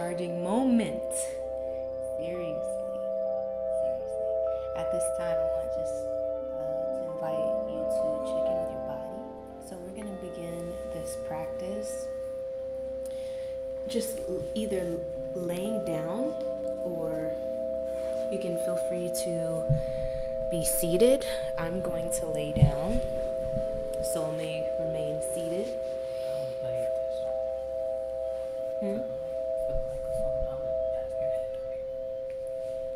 recharging moment. Seriously. At this time, I want just to invite you to check in with your body. So we're going to begin this practice just either laying down, or you can feel free to be seated. I'm going to lay down, so I may remain seated. I'll lay this. For the microphone, I would have your head up here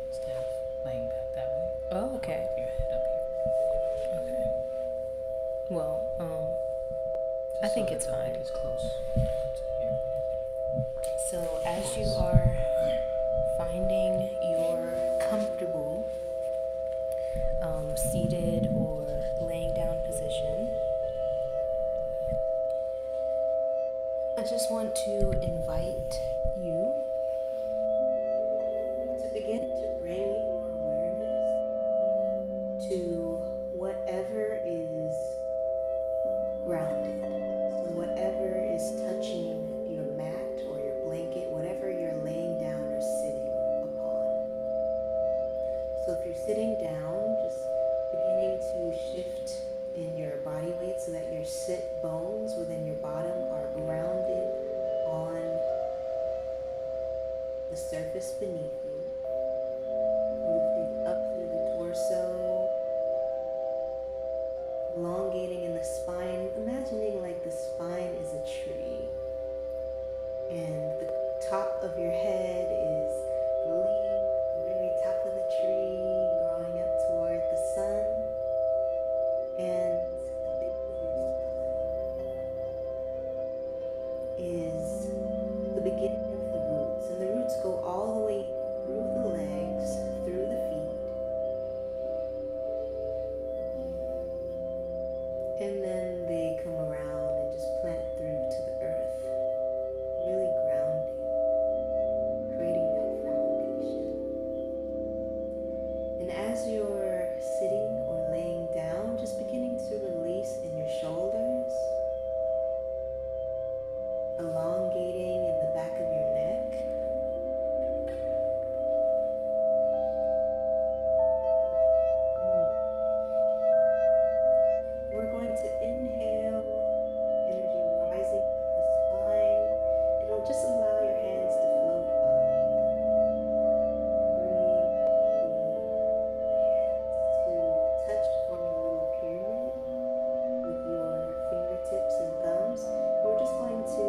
instead of laying back that way. Oh, okay. Your head up here. Okay. Well, I think it's fine. It's close to here. So as you are finding your comfortable seated or laying down position, I just want to invite you to begin to bring your awareness to whatever is grounded. So whatever is touching your mat or your blanket, whatever you're laying down or sitting upon. So if you're sitting down, just beginning to shift in your body weight so that your sit bones within your bottom are grounded on the surface beneath you. Lifting up through the torso, elongating in the spine, imagining like the spine is a tree and the top of your head is the leaf, the very top of the tree, growing up toward the sun, and the base of your spine is the beginning of the roots, and the roots go all the way through the legs, through the feet, and then they come around and just plant through to the earth, really grounding, creating that foundation. And as you're sitting or laying down, just beginning to release in your shoulders, elongating in the back of your neck. We're going to inhale, energy rising up the spine, and it'll just allow your hands to float up. Bringing the hands to touch, forming a little pyramid with your fingertips and thumbs. We're just going to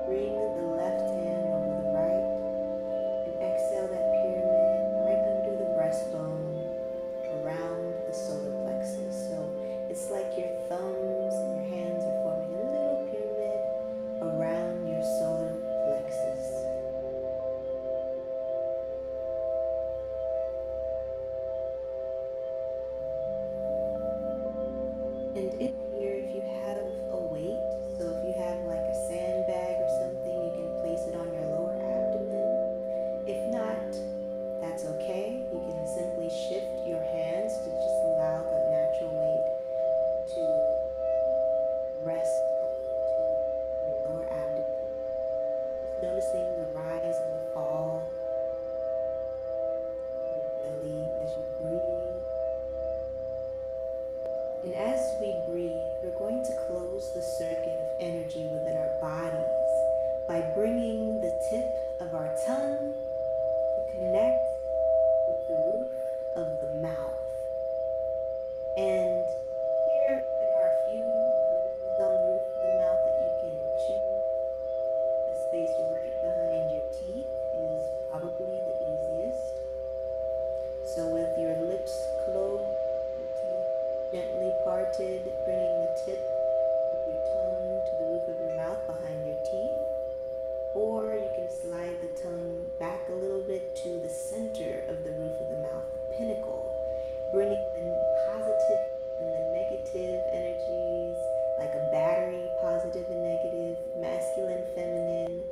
bring the left hand over the right and exhale that pyramid right under the breastbone, around the solar plexus. So it's like your thumbs and your hands are forming a little pyramid around your solar plexus. And in here, if you have a weight, so if you have like a sandbag or something, you can place it on your lower abdomen. If not, that's okay. You can simply shift your hands to just allow the natural weight to rest onto your lower abdomen. Just noticing the rise and the fall of your belly as you breathe. And as we breathe, we're going to close the circuit of energy within our bodies by bringing the tip of our tongue to connect with the roof of the mouth. And here there are a few places on the roof of the mouth that you can choose. The space right behind your teeth is probably the easiest. So with your lips closed, your teeth gently parted, bringing the tip of your tongue to the roof of your mouth behind your teeth. Or you can slide the tongue back a little bit to the center of the roof of the mouth, the pinnacle, bringing the positive and the negative energies, like a battery, positive and negative, masculine, feminine.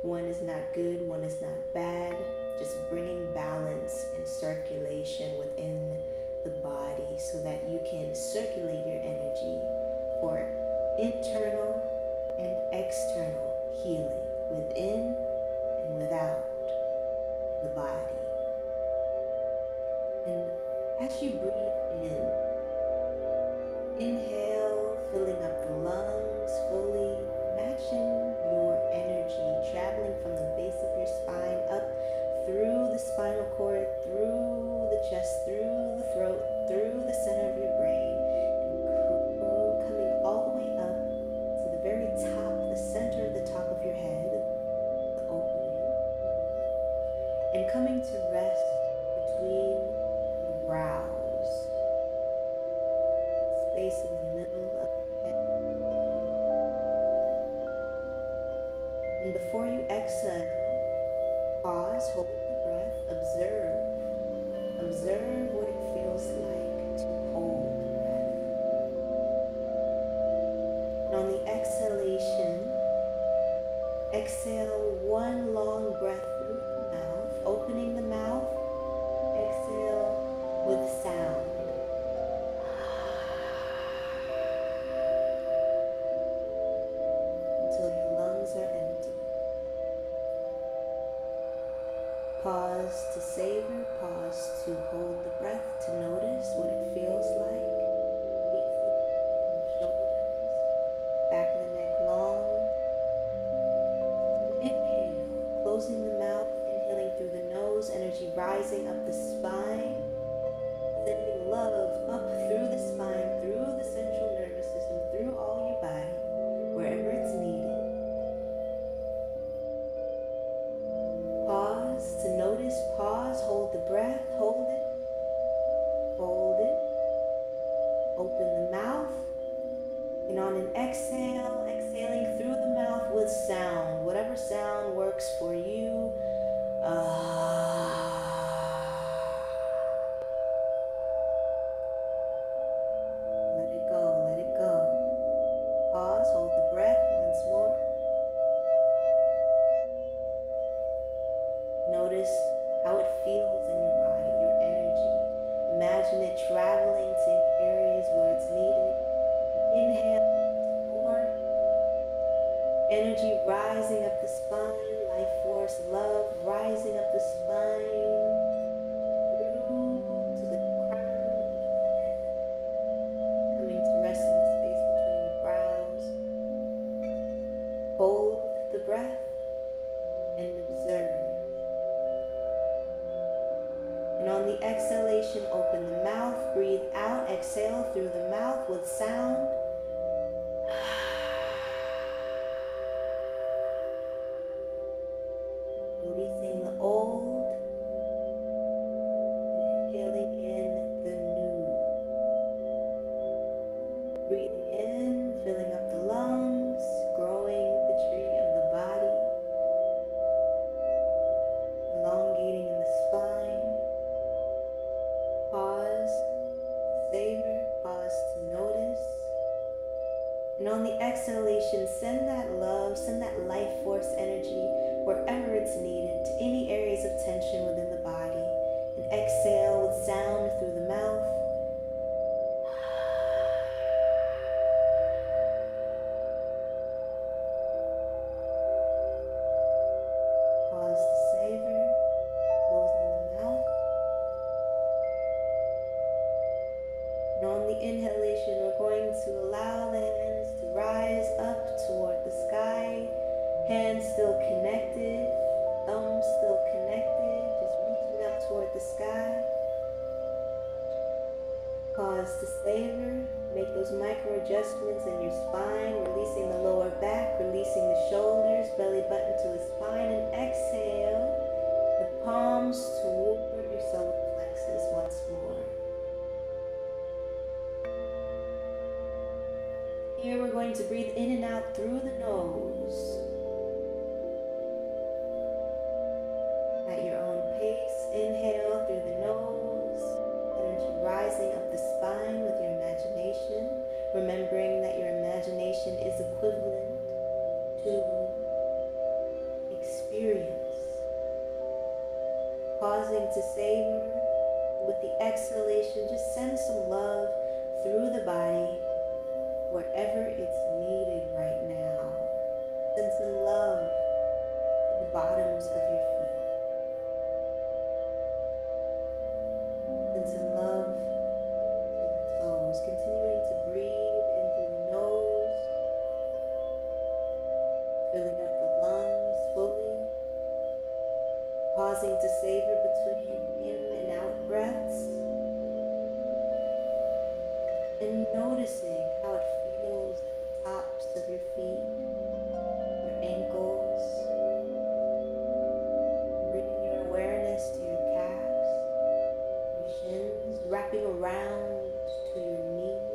One is not good, one is not bad. Just bringing balance and circulation within the body so that you can circulate your energy for internal and external healing within and without the body. And as you breathe in, inhale, filling up the lungs fully, matching your energy, traveling from the base of your spine up through the spinal cord, through the chest, through the throat, through the center of your brain, and coming all the way up to the very top, the center of the top of your head, the opening, and coming to rest between the brows, space in the middle of your head. And before you exhale, pause, hold the breath, observe what it feels like to hold the breath. And on the exhalation, exhale one long breath through the mouth, opening the mouth, exhale with sound. Until your lungs are empty. Pause to savor, pause to hold the breath, to notice what it feels like. Shoulders, back of the neck long. Inhale, closing the mouth, inhaling through the nose, energy rising up the spine, sending love up through the spine, through the central nervous system, through all your body, wherever it's needed. Pause to notice, pause, hold the breath, hold it, open the mouth, and on an exhale, exhaling through the mouth with sound, whatever sound works for you. Let it go, let it go. Pause, hold the breath once more. Notice how it feels in your body, your energy. Imagine it traveling to areas where it's needed. Inhale, more. Energy rising up the spine, life force, love rising up the spine, through to the crown of the head, coming to rest in the space between the brows. Hold the breath and observe. And on the exhalation, open the mouth, breathe out, exhale through the mouth with sound. Releasing the old, inhaling in the new. Breathing in, filling up the lungs, growing the tree of the body, elongating in the spine. Pause, savor, pause to notice. And on the exhalation, send that love, send that life force energy wherever it's needed, to any areas of tension within the body. And exhale with sound through the mouth. Pause to savor, closing the mouth. And on the inhalation, we're going to allow the hands to rise up toward the sky. Hands still connected, thumbs still connected, just reaching up toward the sky. Pause to savor, make those micro adjustments in your spine, releasing the lower back, releasing the shoulders, belly button to the spine, and exhale, the palms toward your solar plexus once more. Here we're going to breathe in and out through the nose. At your own pace, inhale through the nose, energy rising up the spine with your imagination, remembering that your imagination is equivalent to experience. Pausing to savor, with the exhalation, just send some love through the body, wherever it's needed right now. Send some love to the bottoms of pausing to savor between in and out breaths, and noticing how it feels at the tops of your feet, your ankles, bringing your awareness to your calves, your shins, wrapping around to your knees.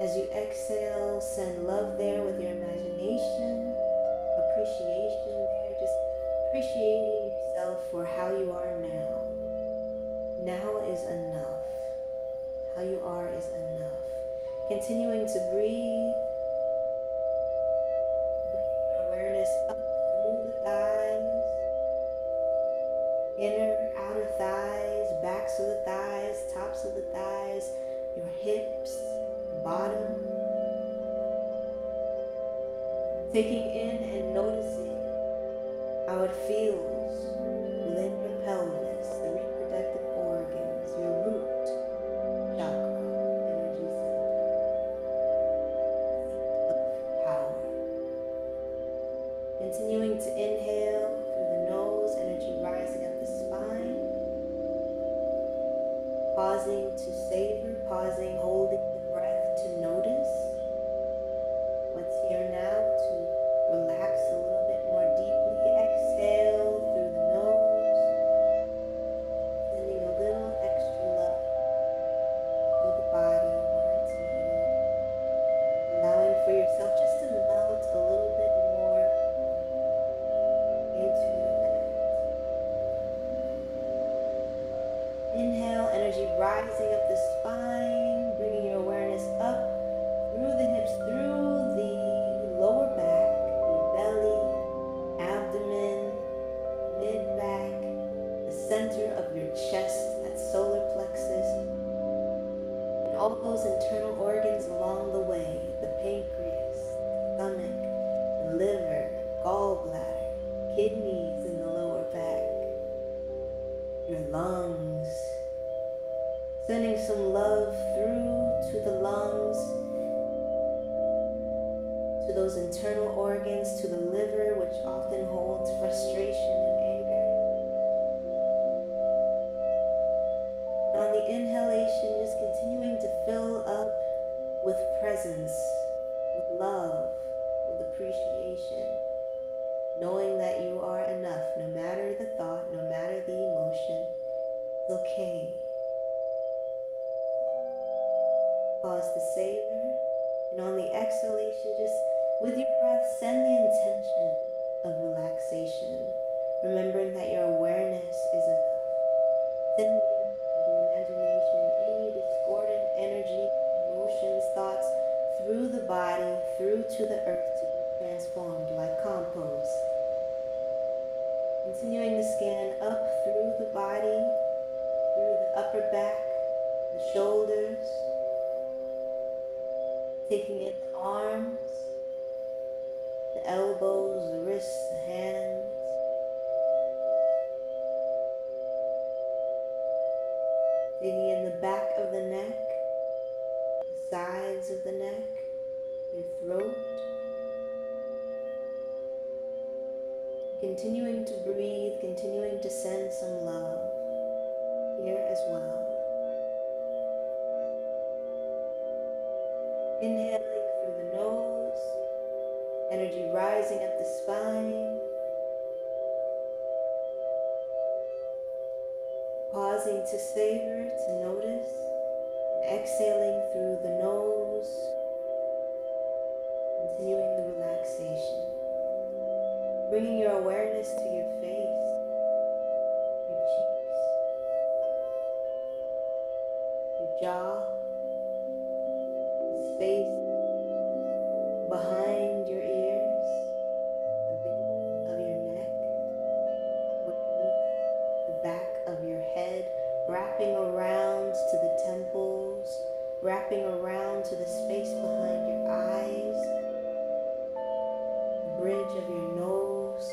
As you exhale, send love there with your imagination, appreciation there, just appreciating yourself for how you are now. Now is enough. How you are is enough. Continuing to breathe, bringing your awareness up through the thighs, inner, outer thighs, backs of the thighs, tops of the thighs, your hips, bottom. Taking in and noticing how it feels within your pelvis, the reproductive organs, your root chakra, energy center, of power. Continuing to inhale through the nose, energy rising up the spine. Pausing to savor, pausing, holding the breath to notice what's here now, to relax a little bit more deeply. Exhale through the nose, sending a little extra love through the body where it's needed. Allowing for yourself just to melt a little bit more into that. Inhale, energy rising up the spine, bringing your awareness up through the hips, through the lower back, your belly, abdomen, mid-back, the center of your chest, that solar plexus, and all those internal organs along the way, the pancreas, stomach, the liver, gallbladder, kidneys in the lower back, your lungs, sending some love through to the lungs, to those internal organs, to the liver, which often holds frustration and anger. And on the inhalation, just continuing to fill up with presence, with love, with appreciation, knowing that you are enough, no matter the thought, no matter the emotion. It's okay. Pause to savor, and on the exhalation, just with your breath, send the intention of relaxation, remembering that your awareness is enough. Sending the imagination, any discordant energy, emotions, thoughts through the body, through to the earth to be transformed like compost. Continuing to scan up through the body, through the upper back, the shoulders, taking in the arms, the elbows, the wrists, the hands. Taking in the back of the neck, the sides of the neck, your throat. Continuing to breathe, continuing to send some love here as well. Inhaling through the nose, energy rising up the spine. Pausing to savor, to notice, and exhaling through the nose, continuing the relaxation. Bringing your awareness to your face, your cheeks, your jaw, the space behind your ears, the base of your neck, the back of your head, wrapping around to the temples, wrapping around to the space behind your eyes, the bridge of your nose,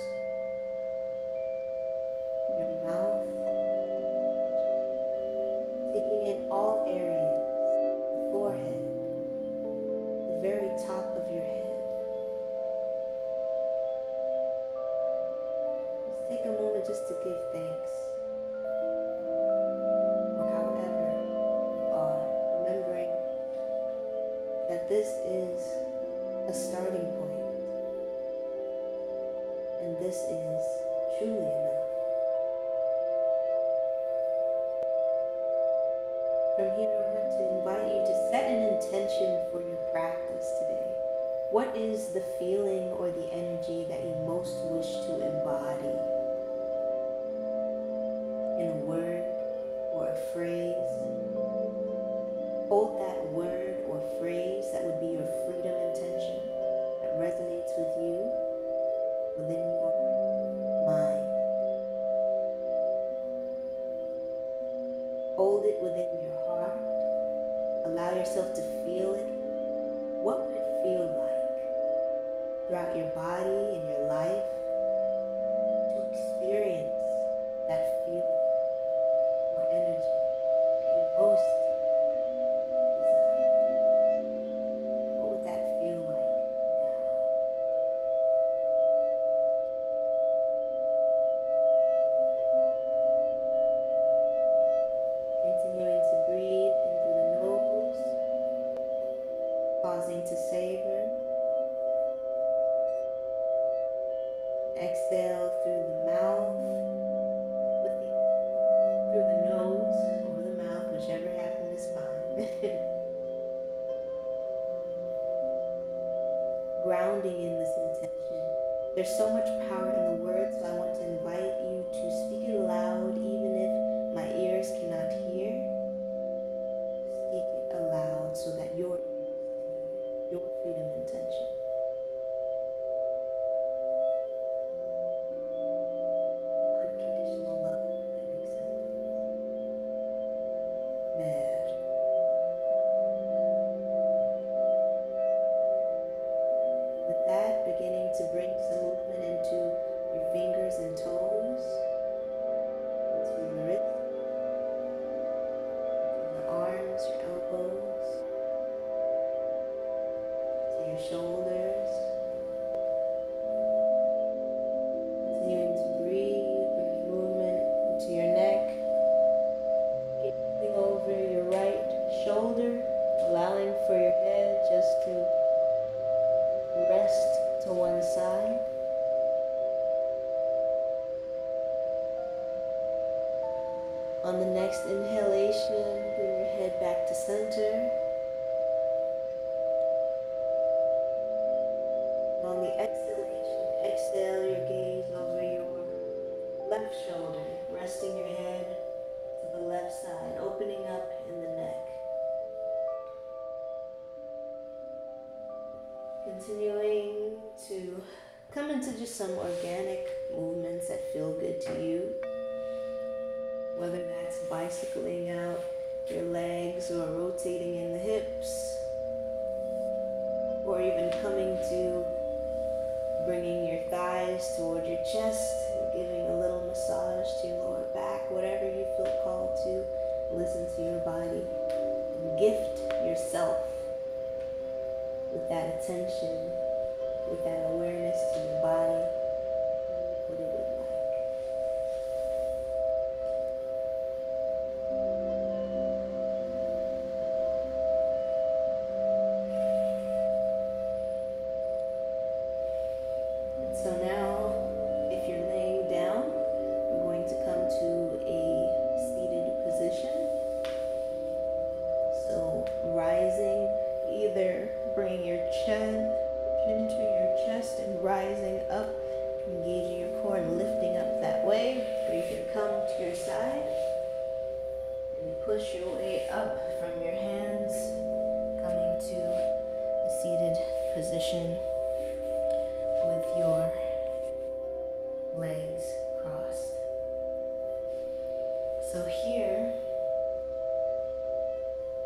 your mouth, taking in all areas, the forehead, to give thanks. Or however you are, remembering that this is a starting point, and this is truly enough. From here, I want to invite you to set an intention for your practice today. What is the feeling or the energy that you most wish to embody in a word or a phrase? Hold that word or phrase that would be your freedom intention that resonates with you within your mind. Hold it within your heart. Allow yourself to feel it. What would it feel like throughout your body and your life to experience that feeling or energy that you most desire? What would that feel like now? Continuing to breathe in through the nose, pausing to savor. Exhale through the mouth, through the nose or the mouth, whichever happens is fine. Grounding in this intention. There's so much power in the words, so I want to invite you to speak it aloud, even if my ears cannot hear. Speak it aloud so that your freedom intention. Unconditional love and acceptance. Mer. With that, beginning to bring some movement into your fingers and toes, into your wrists, your arms, your elbows, to your shoulders. Continuing to breathe, bringing movement into your neck, gazing over your right shoulder, allowing for your head just to rest to one side. On the next inhalation, bring your head back to center. On the exhalation, exhale your gaze over your left shoulder, resting your head to the left side, opening up in the neck. Continuing to come into just some organic movements that feel good to you. Whether that's bicycling out your legs or rotating in the hips, or even coming to bringing your thighs toward your chest and giving a little massage to your lower back, whatever you feel called to, listen to your body and gift yourself with that attention, with that awareness to your body, what it would like. So now, if you're laying down, we're going to come to a seated position. So rising, either bring your chin into your chest and rising up, engaging your core and lifting up that way, or you can come to your side and push your way up from your hands, coming to a seated position with your legs crossed. So here,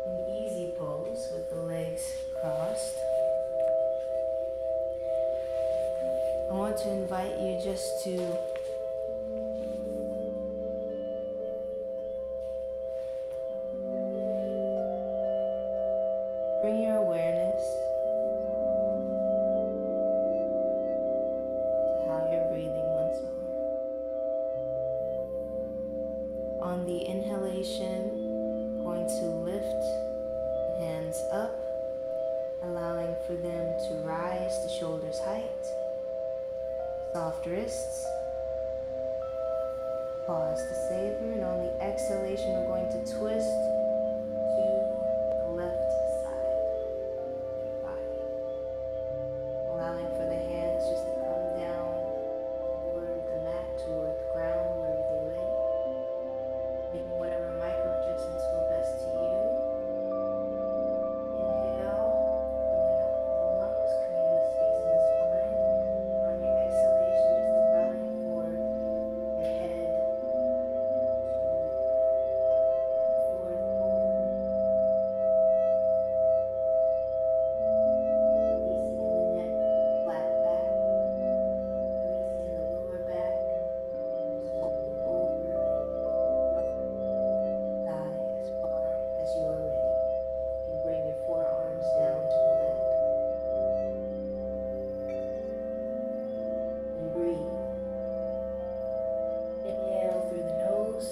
in the easy pose with the legs crossed, I want to invite you just to bring your awareness to how you're breathing once more. soft wrists. Pause to savor, and on the exhalation, we're going to twist to the left side of your body, allowing for the hands just to come down toward the mat, toward the ground, wherever they lay. Making whatever micro adjustments feel best to you. Inhale, filling up the lungs, creating the space in the spine. On your exhalation, just allowing for your head forearms down to the mat and breathe. Inhale through the nose.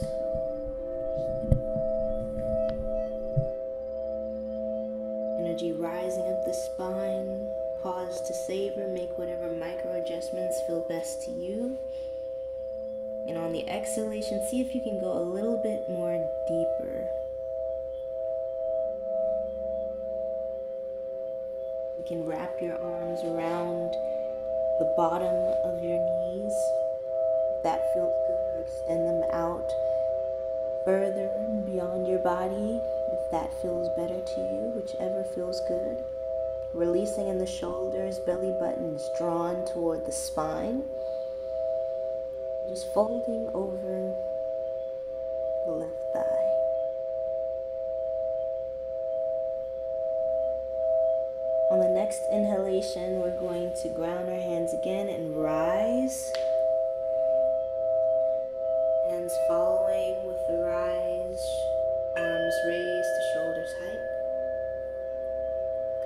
Energy rising up the spine. Pause to savor, make whatever micro adjustments feel best to you. And on the exhalation, see if you can go a little bit more deeper. You can wrap your arms around the bottom of your knees. If that feels good, or extend them out further beyond your body if that feels better to you, whichever feels good. Releasing in the shoulders, belly button is drawn toward the spine. Just folding over the left thigh. On the next inhalation, we're going to ground our hands again and rise. Hands following with the rise, arms raised to shoulders height.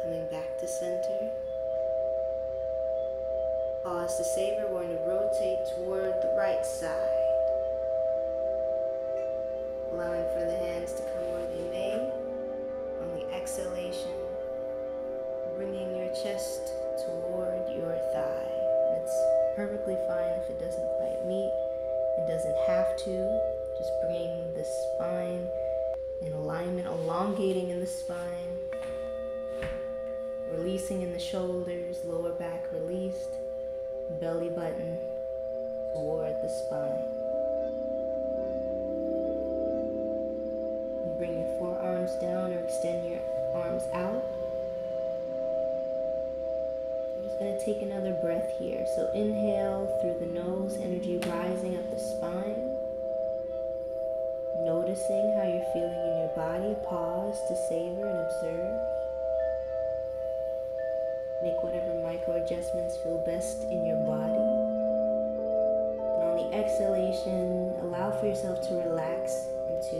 Coming back to center. Pause to savor. We're going to rotate toward the right side. Allowing for the hands to come where they may. On the exhalation, bringing your chest toward your thigh. And it's perfectly fine if it doesn't quite meet. It doesn't have to. Just bringing the spine in alignment, elongating in the spine. Releasing in the shoulders, lower back released. Belly button toward the spine. Bring your forearms down or extend your arms out. I'm just going to take another breath here. So inhale through the nose, energy rising up the spine. Noticing how you're feeling in your body. Pause to savor and observe. Make whatever micro adjustments feel best in your body. And on the exhalation, allow for yourself to relax into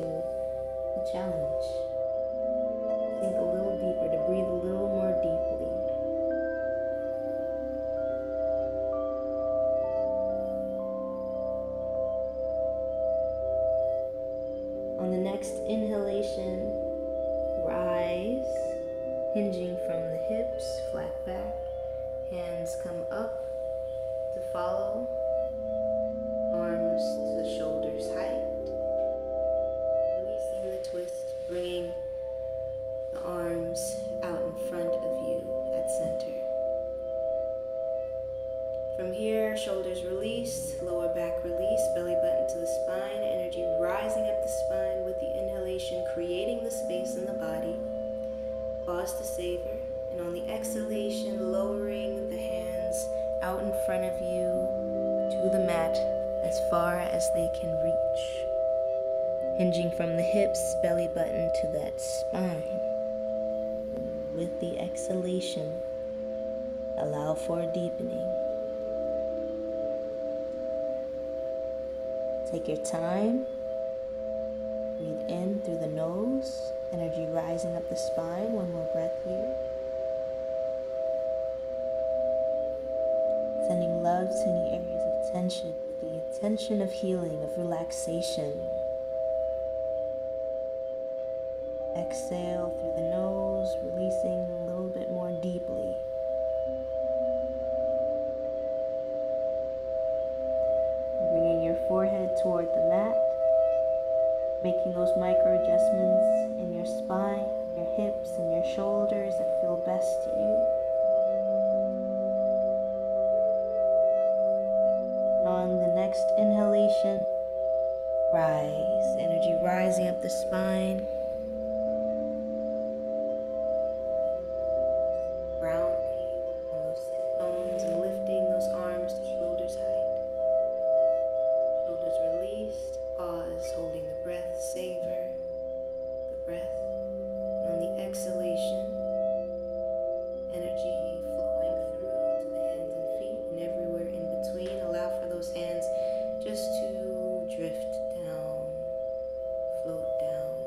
the challenge. Think a little deeper, to breathe a little more deeply. On the next inhalation, rise. Hinging from the hips, flat back, hands come up to follow, arms to the shoulders height, releasing the twist, bringing the arms out in front of you at center. From here, shoulders released, lower back released, belly button to the spine, energy rising up the spine with the inhalation, creating the space in the body. Pause to savor, and on the exhalation, lowering the hands out in front of you to the mat as far as they can reach. Hinging from the hips, belly button to that spine. With the exhalation, allow for a deepening. Take your time. Breathe in through the nose. Energy rising up the spine. One more breath here. Sending love to any areas of tension with the intention of healing, of relaxation. Exhale through the nose, releasing a little bit more deeply. grounding on those sit bones and lifting those arms to shoulders height. Shoulders released, pause, holding the breath, savor the breath. And on the exhalation, energy flowing through to the hands and feet and everywhere in between. Allow for those hands just to drift down, float down.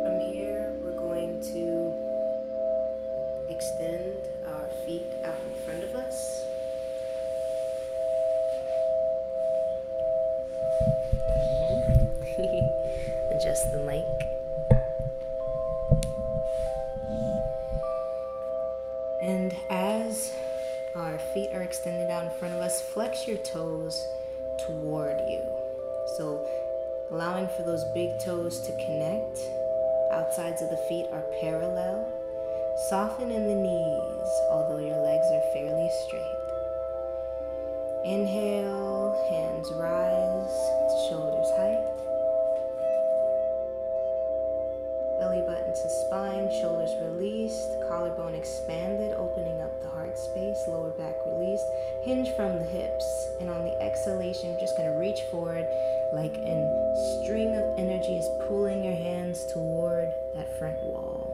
From here, we're going to extend our feet out in front of us. Adjust the mic. And as our feet are extended out in front of us, flex your toes toward you. So allowing for those big toes to connect. Outsides of the feet are parallel. Soften in the knees, although your legs are fairly straight. Inhale, hands rise to shoulders height. Belly button to spine, shoulders released, collarbone expanded, opening up the heart space, lower back released, hinge from the hips. And on the exhalation, you're just gonna reach forward like a string of energy is pulling your hands toward that front wall.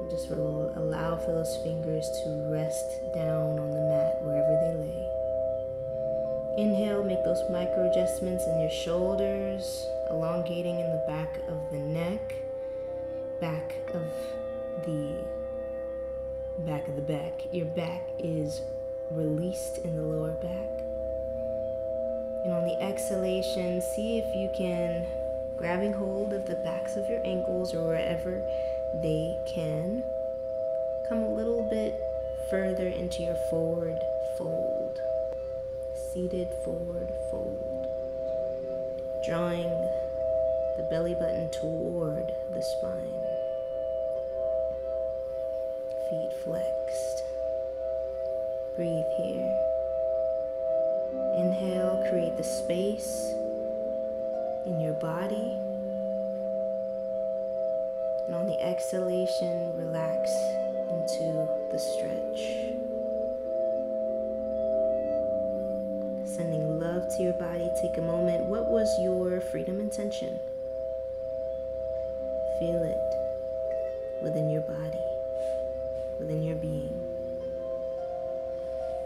Just allow for those fingers to rest down on the mat wherever they lay. Inhale, make those micro adjustments in your shoulders, elongating in the back of the neck, back of the back. Your back is released in the lower back. And on the exhalation, see if you can, grabbing hold of the backs of your ankles or wherever they can, come a little bit further into your forward fold. Seated forward fold. Drawing the belly button toward the spine. Feet flexed. Breathe here. Inhale, create the space in your body. And on the exhalation, relax into the stretch. Sending love to your body. Take a moment. What was your freedom intention? Feel it within your body, within your being.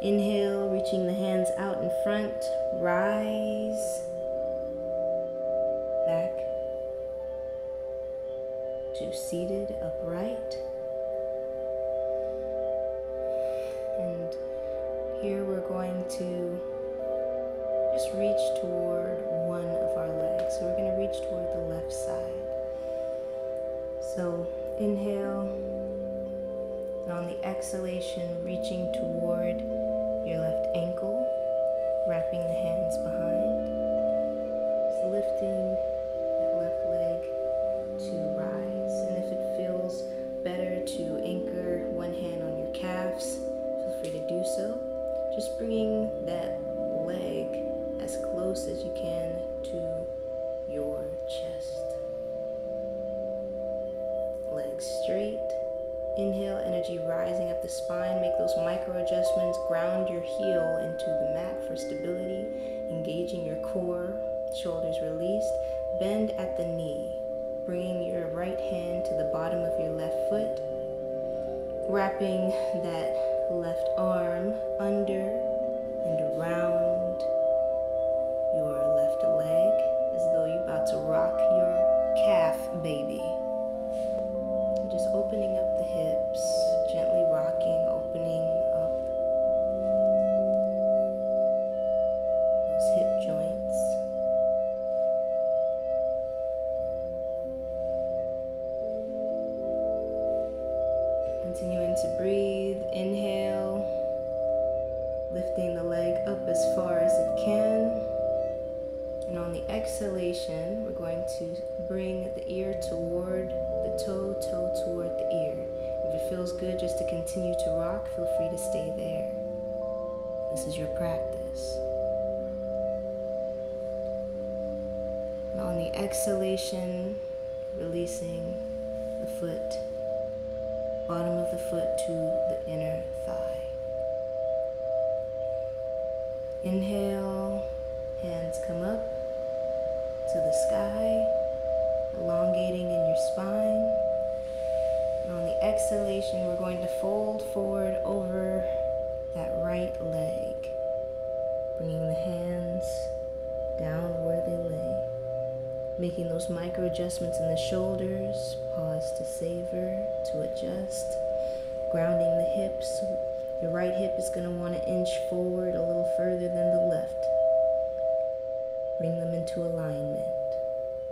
Inhale, reaching the hands out in front. Rise back to seated upright. And here we're going to just reach toward one of our legs. So we're going to reach toward the left side. So inhale, and on the exhalation, reaching toward your left ankle, wrapping the hands behind, just lifting that left leg to rise. And if it feels better to anchor one hand on your calves, feel free to do so. Just bringing that leg as close as you can to your chest. Legs straight. Inhale, energy rising up the spine. Make those micro adjustments. Ground your heel into the mat for stability. Engaging your core. Shoulders released. Bend at the knee. Bringing your right hand to the bottom of your left foot. Wrapping that left arm under and around your left leg as though you're about to rock your calf baby. Just opening up the hips, gently rocking, opening up those hip joints. Continuing to breathe, inhale, lifting the leg up as far as it can. And on the exhalation, we're going to bring the ear toward the toe toward the ear. If it feels good just to continue to rock, feel free to stay there. This is your practice. And on the the exhalation, releasing the foot, bottom of the foot to the inner thigh. Inhale, hands come up to the sky, elongating in your spine. And on the exhalation, we're going to fold forward over that right leg, bringing the hands down where they lay, making those micro adjustments in the shoulders. Pause to savor, to adjust, grounding the hips. Your right hip is going to want to inch forward a little further than the left. Bring them into alignment.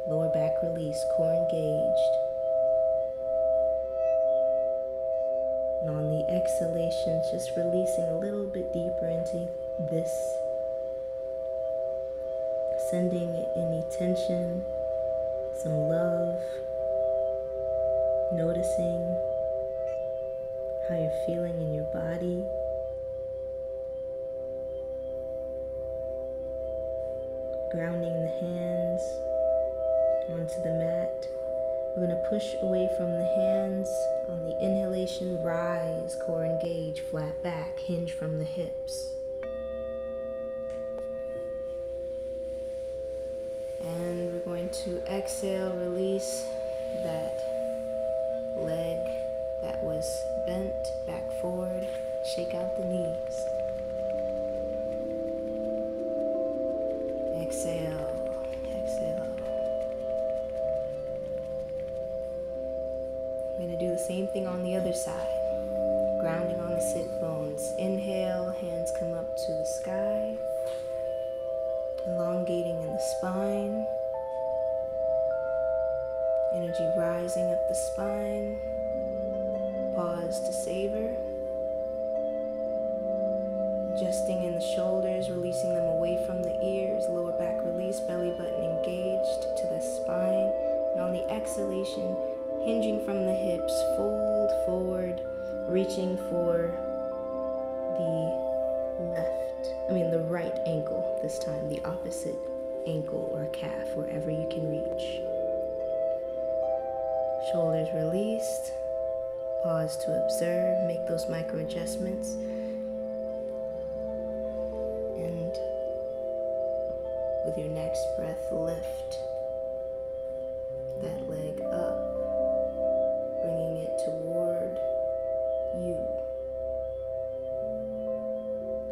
Lower back release, core engaged. And on the exhalation, just releasing a little bit deeper into this. Sending any tension, some love. Noticing how you're feeling in your body. Grounding the hands onto the mat. We're going to push away from the hands. On the inhalation, rise, core engage, flat back, hinge from the hips. And we're going to exhale, release that leg that was bent back forward. Shake out the knees. Exhale, exhale. We're going to do the same thing on the other side. Grounding on the sit bones. Inhale, hands come up to the sky. Elongating in the spine. Energy rising up the spine. Pause to savor. Adjusting in the shoulders, releasing them away from the ears. Lower back release, belly button engaged to the spine. And on the exhalation, hinging from the hips, fold forward, reaching for the right ankle this time, the opposite ankle or calf, wherever you can reach. Shoulders released. Pause to observe, make those micro adjustments. And with your next breath, lift that leg up, bringing it toward you.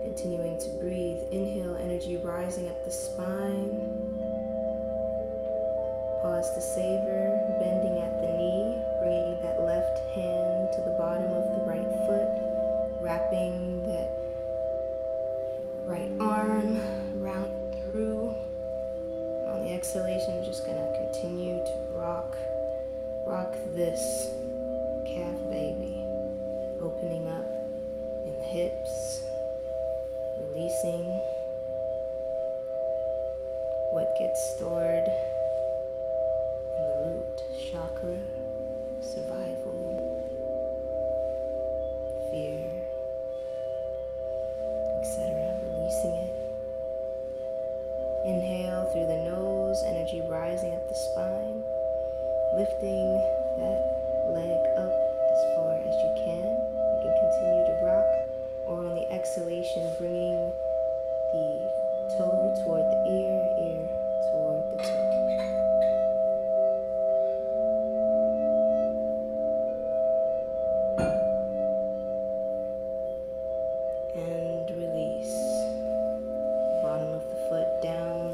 Continuing to breathe. Inhale, energy rising up the spine. Pause to savor, bending at the knee, bringing that left hand to the bottom of the right foot, wrapping that right arm round through. On the exhalation, just gonna continue to rock this calf baby, opening up in the hips, releasing what gets stored in the root chakra, survival, fear, etc. Releasing it. Inhale through the nose, energy rising up the spine, lifting that leg up as far as you can. You can continue to rock, or on the exhalation, bringing the toe toward the ear toward the toe. And release. Bottom of the foot down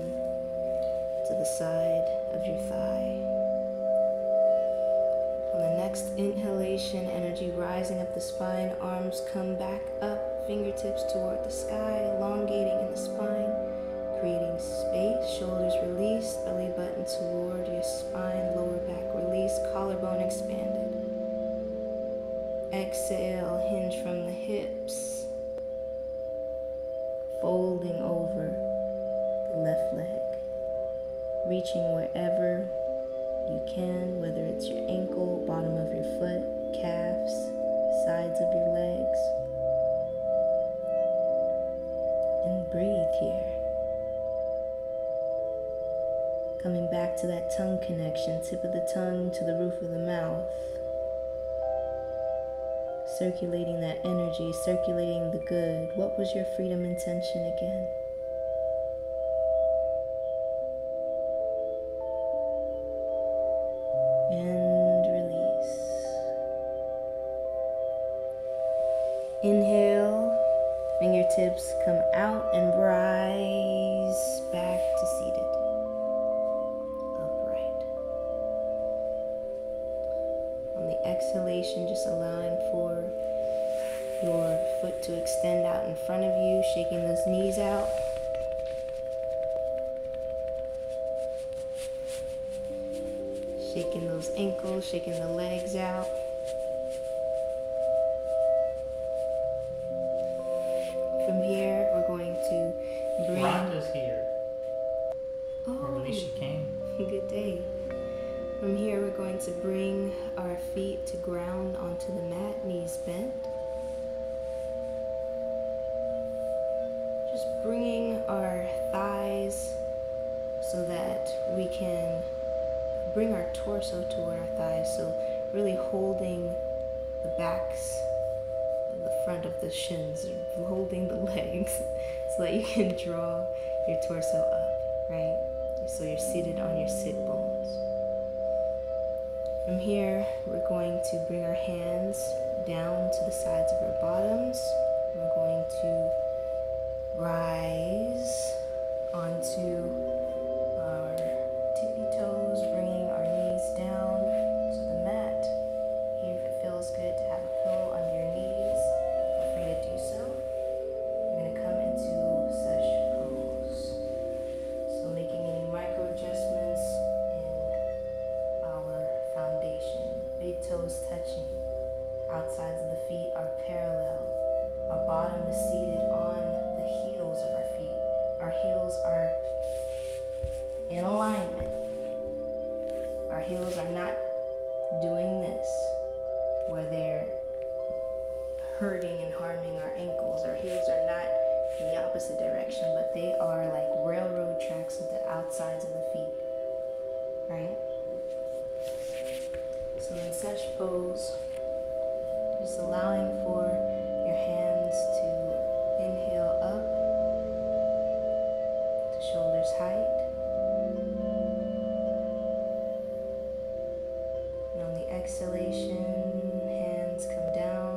to the side of your thigh. On the next inhalation, energy rising up the spine, arms come back up, fingertips toward the sky, elongating in the spine, creating space, shoulders released, belly button toward your spine, lower back release, collarbone expanded. Exhale, hinge from the hips, folding over the left leg, reaching wherever you can, whether it's your ankle, bottom of your foot, calves, sides of your legs. And breathe here. Coming back to that tongue connection, tip of the tongue to the roof of the mouth. Circulating that energy, circulating the good. What was your freedom intention again? And release. Inhale, fingertips come out and rise back to seated. Upright. On the exhalation, just allowing for your foot to extend out in front of you, shaking those knees out. Shaking those ankles, shaking the legs out. From here, we're going to bring... Rhonda's here. Oh, or at least she came. Good day. From here, we're going to bring our feet to ground onto the mat, knees bent. Just bringing our thighs so that we can bring our torso toward our thighs. So really holding the backs, the front of the shins, holding the legs so that you can draw your torso up, right? So you're seated on your sit bones. From here, we're going to bring our hands down to the sides of our bottoms. We're going to rise onto our tippy toes, bringing our knees down to the mat. Here, if it feels good to have a pillow under your knees, feel free to do so. We're going to come into sesh pose. So making any micro adjustments in our foundation. Big toes touching. Outsides of the feet are parallel. Our bottom is seated on the heels of our feet. Our heels are in alignment. Our heels are not doing this, where they're hurting and harming our ankles. Our heels are not in the opposite direction, but they are like railroad tracks with the outsides of the feet, right? So in sesh pose, just allowing for your hands to inhale up to shoulders height. And on the exhalation, hands come down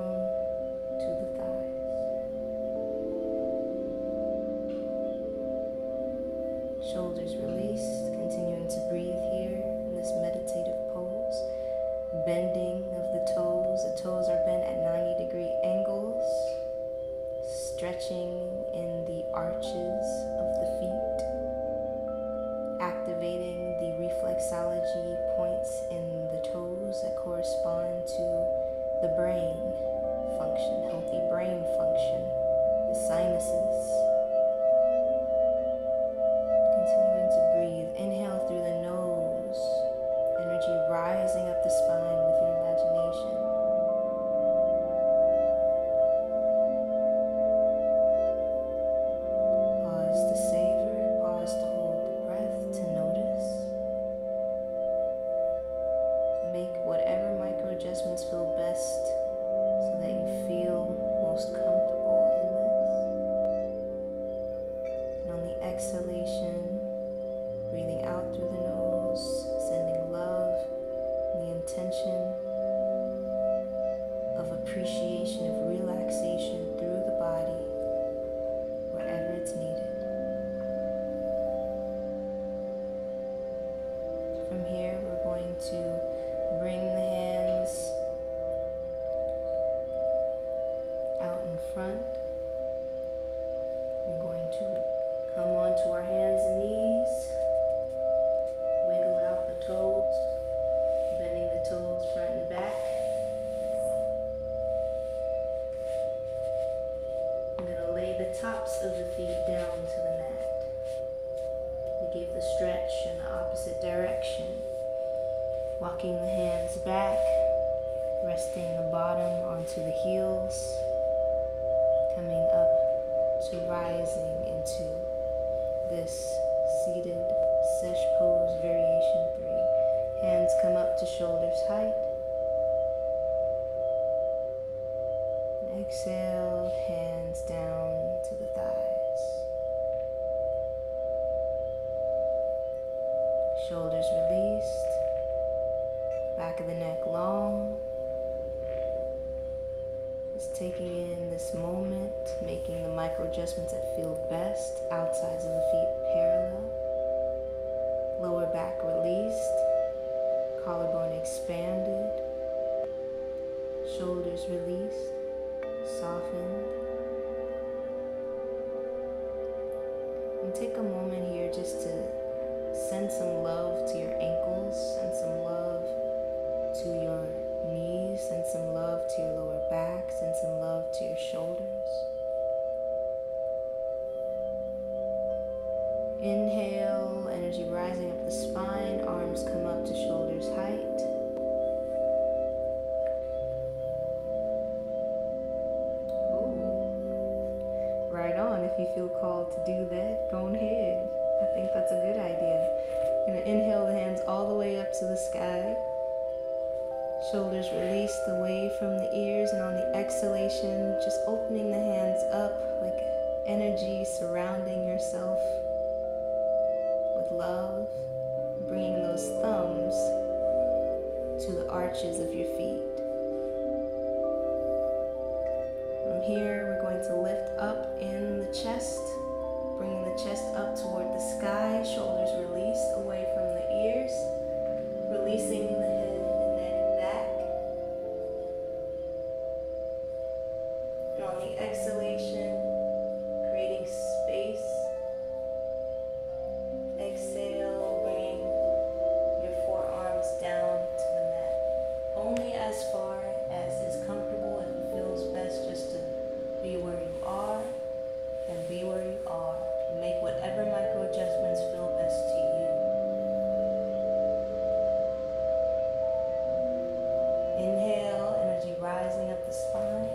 to the thighs. Shoulders released, continuing to breathe here in this meditative pose. Bending of the toes. The toes are bent at 90-degree angles. Stretching in the arches of the feet. Activating the reflexology points in the toes that correspond to the brain function, healthy brain function, the sinuses. Continuing to breathe. Inhale through the nose. Energy rising up the spine with your imagination. Pause to savor, pause to hold the breath, to notice. Make whatever micro adjustments feel best so that you feel most comfortable in this. And on the exhalation, breathing out through the nose, sending love, and the intention of appreciation, of relaxation through the body, wherever it's needed. From here, we're going to bring the hands out in front. We're going to come onto our hands and knees. Wiggle out the toes, bending the toes front and back. I'm going to lay the tops of the feet down to the mat. We give the stretch in the opposite direction. Walking the hands back, resting the bottom onto the heels, coming up to rising into this seated Sesh pose, variation 3. Hands come up to shoulders height. And exhale, hands down to the thighs. Shoulders released. Back of the neck long. Just taking in this moment, making the micro adjustments that feel best. Outsides of the feet parallel. Lower back released. Collarbone expanded. Shoulders released. Softened. And take a moment here just to send some love to your ankles, send some love to your knees, send some love to your lower back, send some love to your shoulders. Inhale, energy rising up the spine, arms come up to shoulders height. Ooh. Right on, if you feel called to do that, go ahead. I think that's a good idea. You're gonna inhale the hands all the way up to the sky. Shoulders released away from the ears, and on the exhalation, just opening the hands up like energy surrounding yourself with love, bringing those thumbs to the arches of your feet. From here, we're going to lift up in the chest, bringing the chest up toward the sky, shoulders released away from the ears, releasing the head and neck back. And on the exhalation, creating space. Exhale, bringing your forearms down to the mat. Only as far as is comfortable. If it feels best just to be where you are, then be where you are. Make whatever micro adjustments feel best to you. Inhale, energy rising up the spine.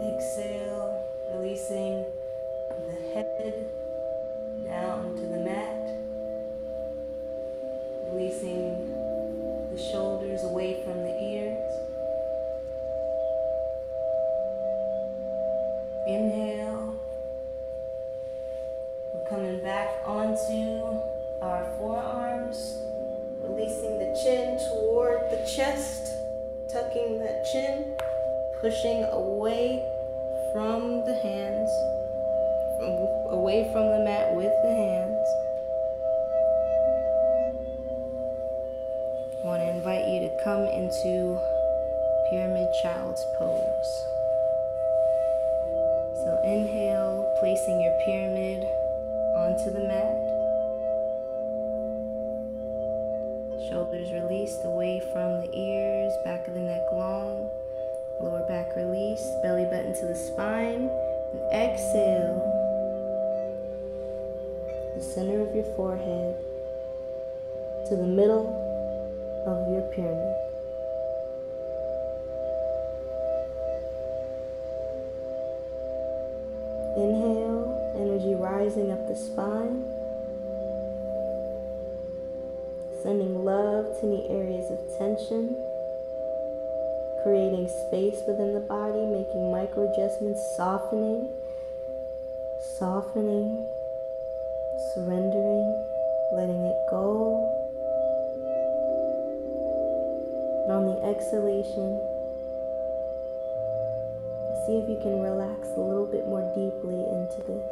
Exhale, releasing the head down to the mat. Releasing the shoulders away from the ears. Inhale. We're coming back onto our forearms, releasing the chin toward the chest, tucking that chin, pushing away from the hands, away from the mat with the hands. I want to invite you to come into Pyramid Child's Pose. So inhale, placing your pyramid onto the mat. Shoulders released away from the ears, back of the neck long. Lower back released, belly button to the spine. And exhale, the center of your forehead to the middle of your pyramid. Inhale, energy rising up the spine. Sending love to any areas of tension. Creating space within the body, making micro adjustments, softening, surrendering, letting it go. And on the exhalation, see if you can relax a little bit more deeply into this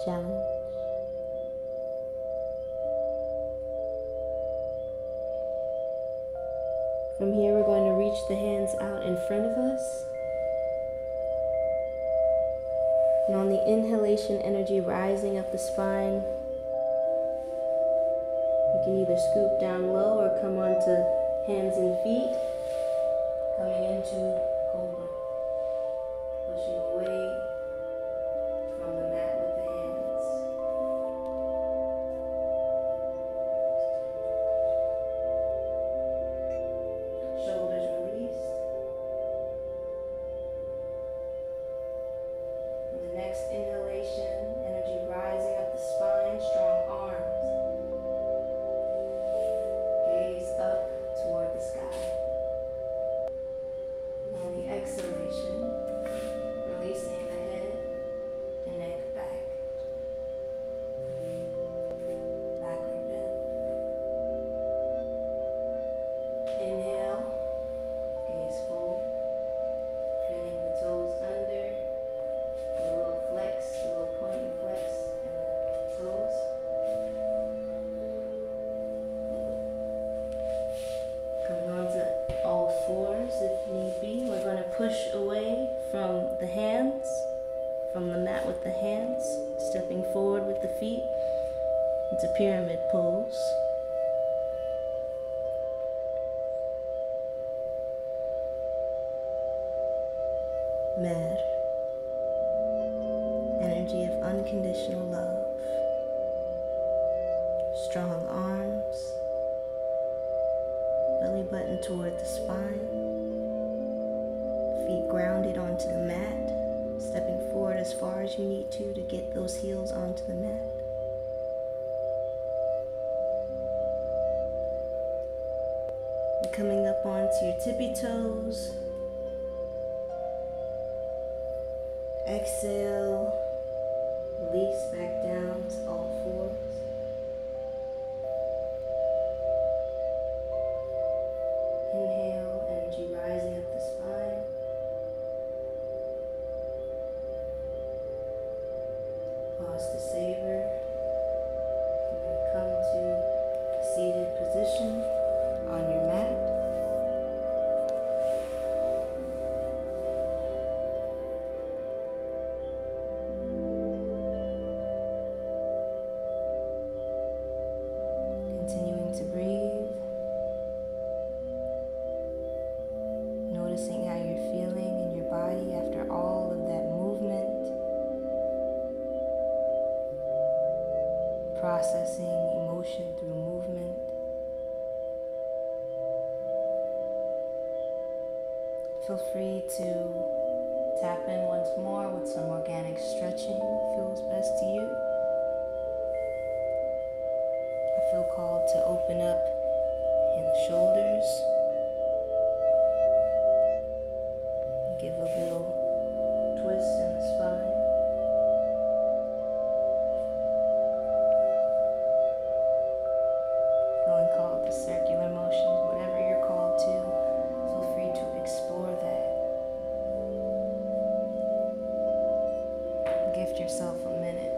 challenge. From here, we're going to reach the hands out in front of us. And on the inhalation, energy rising up the spine. You can either scoop down low or come onto hands and feet. Coming into Cobra. Pushing away from the mat with the hands. Shoulders released. hands, stepping forward with the feet into pyramid pose. Mer, energy of unconditional love. Strong arms, belly button toward the spine, feet grounded onto the mat, stepping forward as far as you need to get those heels onto the mat. And coming up onto your tippy toes. Exhale, release back down to all fours. Inhale, energy rising up the spine. Pause to savor. You're going to come to a seated position on your mat. Continuing to breathe. Noticing how you're feeling in your body after all of that movement. Processing emotion through movement. Feel free to tap in once more with some organic stretching. Feels best to you. I feel called to open up in the shoulders. Give a little twist in the spine. Feeling called to circular motions, whatever you're called to, feel free to explore that. Gift yourself a minute.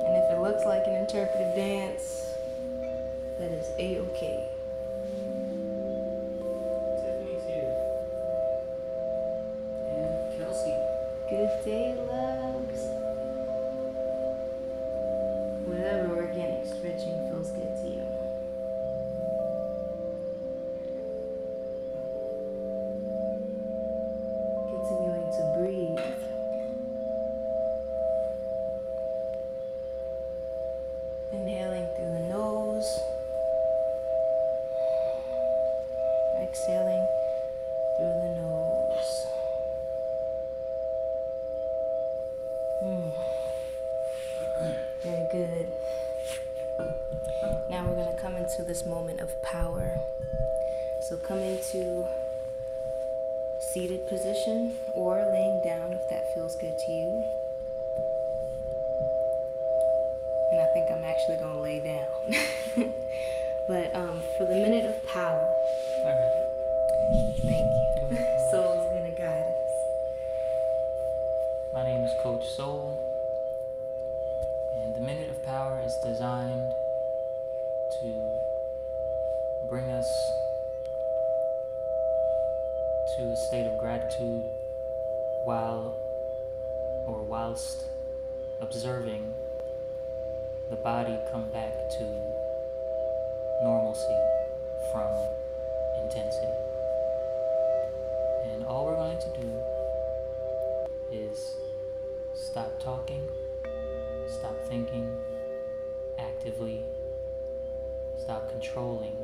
And if it looks like an interpretive dance, that is A-OK. Good day, loves. Whatever organic stretching feels good to you. Continuing to breathe. Inhaling through the nose. Exhaling through the nose. Very good. Now we're going to come into this moment of power. So come into seated position or laying down if that feels good to you. And I think I'm actually going to lay down. But for the minute of power. All right. Thank you. Soul's going to guide us. My name is Coach Soul, and the Minute of Power is designed to bring us to a state of gratitude whilst observing the body come back to normalcy from intensity. And all we're going to do is stop talking, stop thinking actively, stop controlling,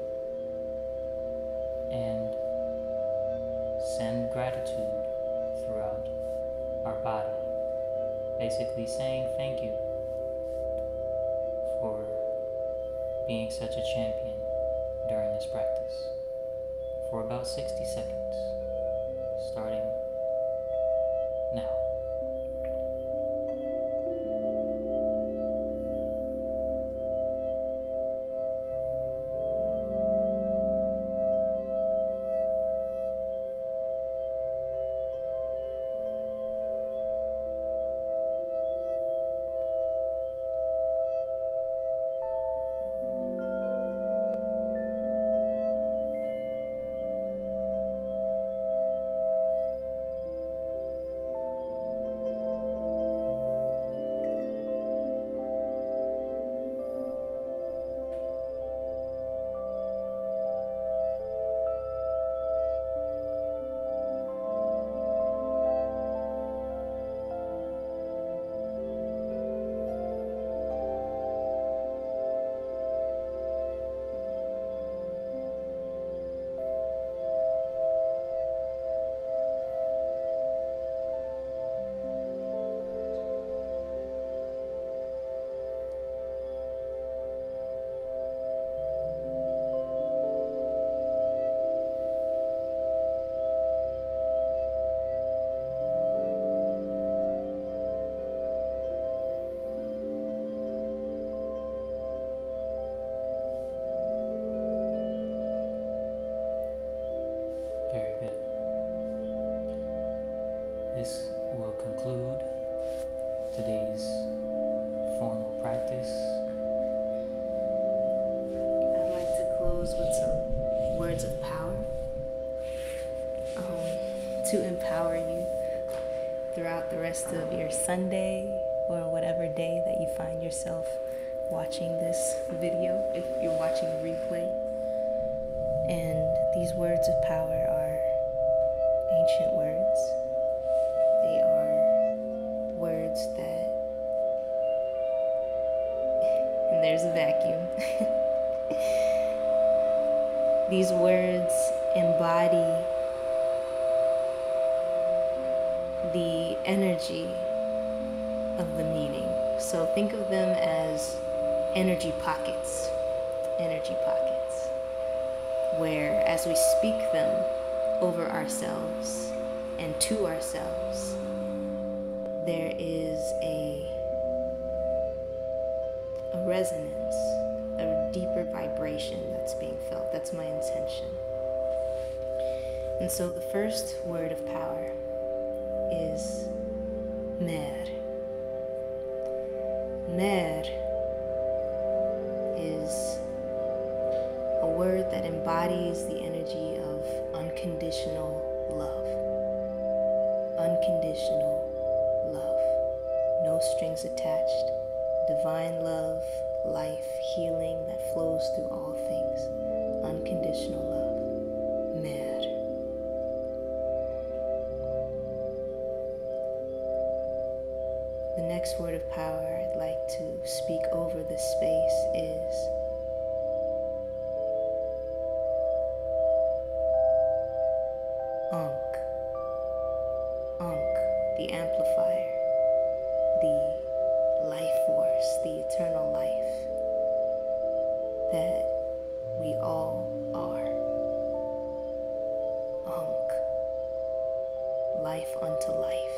and send gratitude throughout our body. Basically saying thank you for being such a champion during this practice for about 60 seconds, starting now. conclude today's formal practice. I'd like to close with some words of power to empower you throughout the rest of your Sunday or whatever day that you find yourself watching this video, if you're watching a replay. And these words of power are ancient words. They are words that, and there's a vacuum. These words embody the energy of the meaning. So think of them as energy pockets, where as we speak them over ourselves and to ourselves, there is a resonance, a deeper vibration that's being felt. That's my intention. And so the first word of power is mer. Mer is a word that embodies the energy of unconditional love. Unconditional love. No strings attached. Divine love, life, healing that flows through all things. Unconditional love. Mer. The next word of power I'd like to speak over this space is Ankh. Ankh, the amplifier, the life force, the eternal life that we all are. Ankh, life unto life.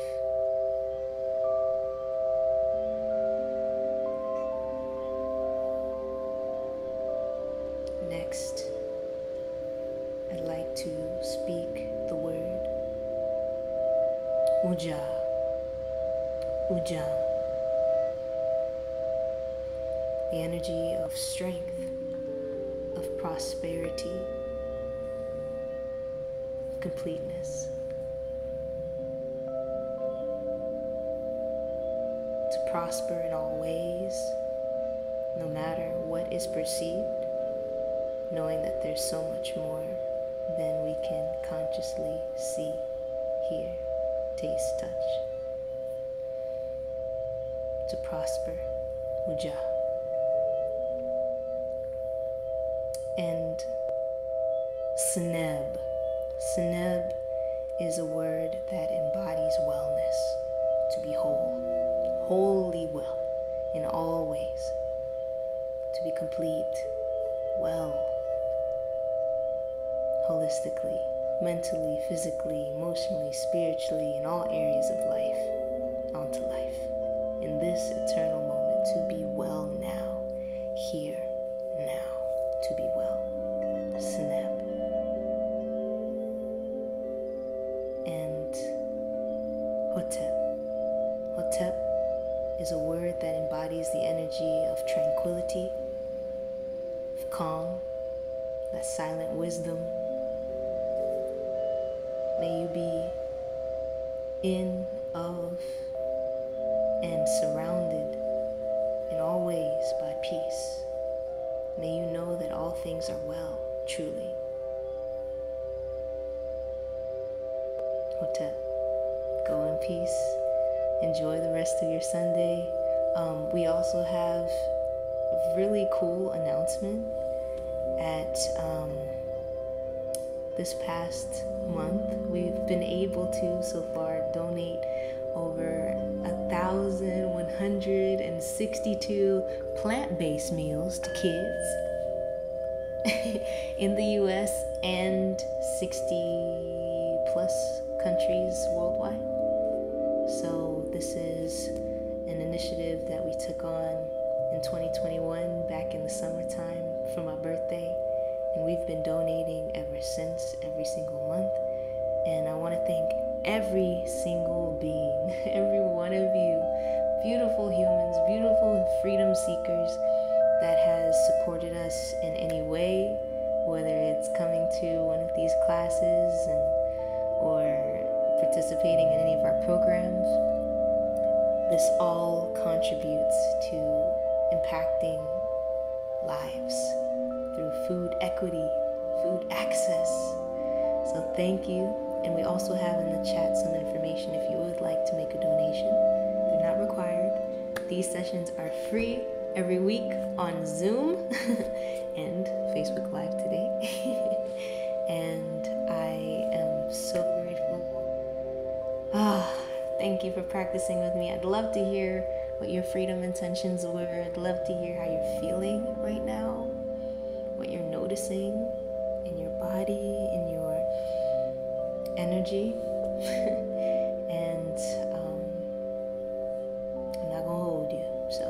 Next, I'd like to speak the word Uja. Uja. The energy of strength, of prosperity, completeness. To prosper in all ways, no matter what is perceived, knowing that there's so much more than we can consciously see, hear, taste, touch. To prosper, Uja. And Seneb. Seneb is a word that embodies wellness, to be whole, wholly well in all ways, to be complete, well, holistically, mentally, physically, emotionally, spiritually, in all areas of life, onto life. In this eternal moment, to be well now, here, now, to be well. Seneb. And Hotep. Hotep is a word that embodies the energy of tranquility, of calm, that silent wisdom. May you be in, of, and surrounded in all ways by peace. May you know that all things are well, truly. Hotep, go in peace. Enjoy the rest of your Sunday. We also have a really cool announcement at this past month. We've been able to so far donate over 1,162 plant-based meals to kids in the US and 60 plus countries worldwide. So this is an initiative that we took on in 2021 back in the summertime for my birthday, and we've been donating ever since, every single month. And I want to thank every single being, seekers that has supported us in any way, whether it's coming to one of these classes or participating in any of our programs. This all contributes to impacting lives through food equity, food access. So thank you. And we also have in the chat some information if you would like to make a donation. They're not required. These sessions are free every week on Zoom and Facebook Live today. And I am so grateful. Thank you for practicing with me. I'd love to hear what your freedom intentions were. I'd love to hear how you're feeling right now, what you're noticing in your body, in your energy. And I'm not gonna hold you, so